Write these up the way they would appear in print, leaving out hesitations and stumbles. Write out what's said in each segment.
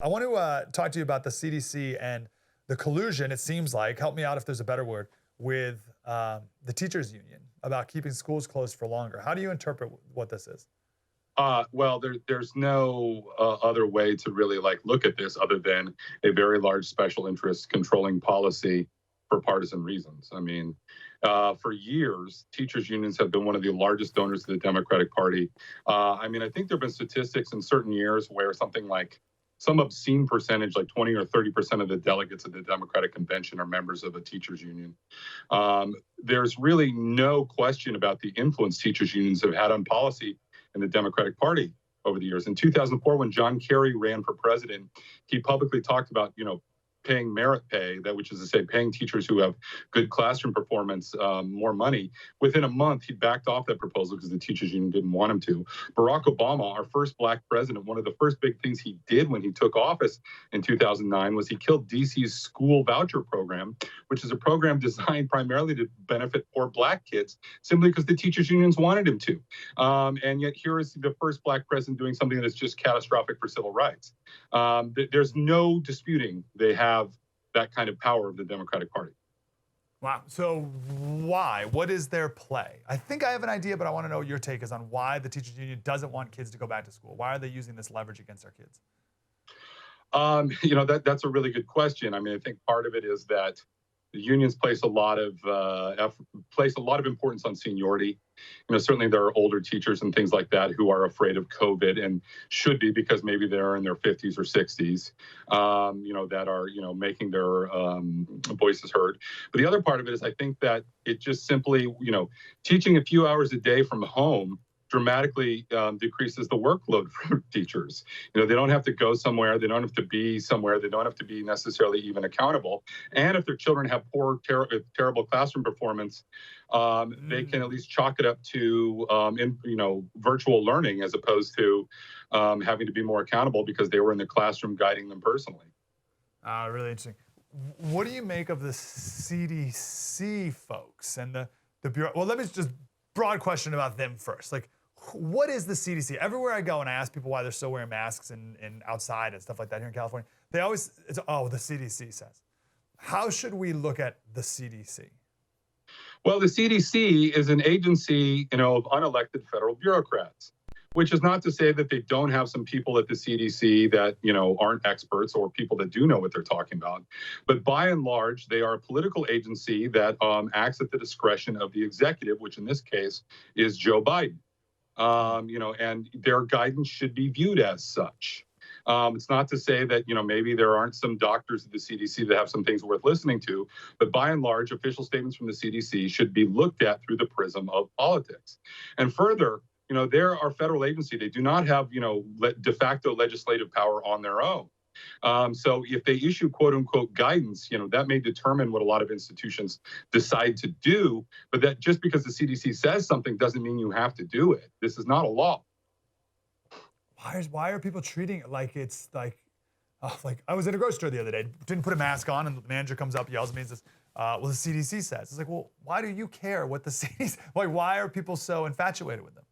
I want to talk to you about the CDC and the collusion, it seems like, help me out if there's a better word, with the teachers union about keeping schools closed for longer. How do you interpret what this is? There's no other way to really look at this other than a very large special interest controlling policy for partisan reasons. I mean, for years, teachers unions have been one of the largest donors to the Democratic Party. I think there have been statistics in certain years where something like some obscene percentage, like 20 or 30% of the delegates at the Democratic Convention are members of a teachers union. There's really no question about the influence teachers unions have had on policy in the Democratic Party over the years. In 2004, when John Kerry ran for president, he publicly talked about, paying merit pay, which is to say paying teachers who have good classroom performance more money. Within a month, he backed off that proposal because the teachers union didn't want him to. Barack Obama, our first black president, one of the first big things he did when he took office in 2009 was he killed DC's school voucher program, which is a program designed primarily to benefit poor black kids, simply because the teachers unions wanted him to. And yet here is the first black president doing something that's just catastrophic for civil rights. There's no disputing they have that kind of power of the Democratic Party. Wow. So why? What is their play? I think I have an idea, but I want to know what your take is on why the teachers union doesn't want kids to go back to school. Why are they using this leverage against their kids? That's a really good question. I think part of it is that the unions place a lot of importance on seniority. Certainly there are older teachers and things like that who are afraid of COVID and should be, because maybe they're in their 50s or 60s, that are, making their voices heard. But the other part of it is I think that it just simply, teaching a few hours a day from home dramatically decreases the workload for teachers. They don't have to go somewhere. They don't have to be somewhere. They don't have to be necessarily even accountable. And if their children have poor, terrible classroom performance, they can at least chalk it up to virtual learning, as opposed to having to be more accountable because they were in the classroom guiding them personally. Really interesting. What do you make of the CDC folks and the Bureau? Well, let me just broad question about them first. What is the CDC? Everywhere I go and I ask people why they're still wearing masks and outside and stuff like that here in California, they always, the CDC says. How should we look at the CDC? Well, the CDC is an agency, of unelected federal bureaucrats, which is not to say that they don't have some people at the CDC that, aren't experts or people that do know what they're talking about. But by and large, they are a political agency that acts at the discretion of the executive, which in this case is Joe Biden. And their guidance should be viewed as such. It's not to say that, maybe there aren't some doctors at the CDC that have some things worth listening to, but by and large, official statements from the CDC should be looked at through the prism of politics. And further, they're our federal agency. They do not have, de facto legislative power on their own. So if they issue quote unquote guidance, that may determine what a lot of institutions decide to do. But that just because the CDC says something doesn't mean you have to do it. This is not a law. Why are people treating it like it's like I was in a grocery store the other day, didn't put a mask on, and the manager comes up, yells at me and says, well, the CDC says. It's like, well, why do you care what the CDC, why are people so infatuated with them?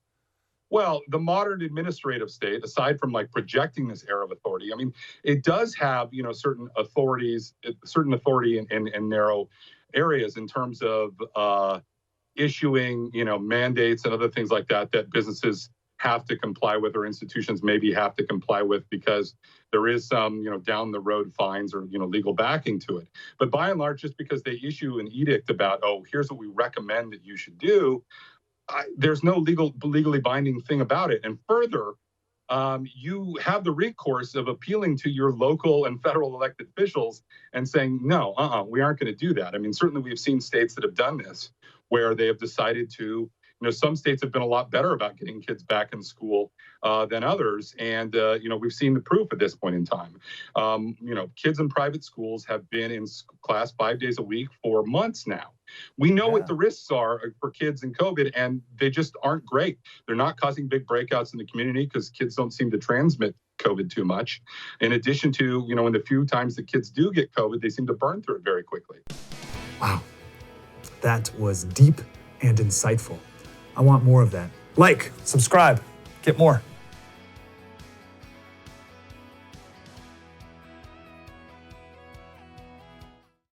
Well, the modern administrative state, aside from projecting this air of authority, it does have, certain authority in narrow areas in terms of issuing, mandates and other things like that businesses have to comply with, or institutions maybe have to comply with, because there is some, down the road fines or, legal backing to it. But by and large, just because they issue an edict about, here's what we recommend that you should do, there's no legally binding thing about it. And further, you have the recourse of appealing to your local and federal elected officials and saying, no, we aren't going to do that. Certainly we've seen states that have done this, where they have decided to, some states have been a lot better about getting kids back in school than others. And, we've seen the proof at this point in time. Kids in private schools have been in class 5 days a week for months now. We know what the risks are for kids in COVID, and they just aren't great. They're not causing big breakouts in the community because kids don't seem to transmit COVID too much. In addition to, in the few times that kids do get COVID, they seem to burn through it very quickly. Wow. That was deep and insightful. I want more of that. Subscribe, get more.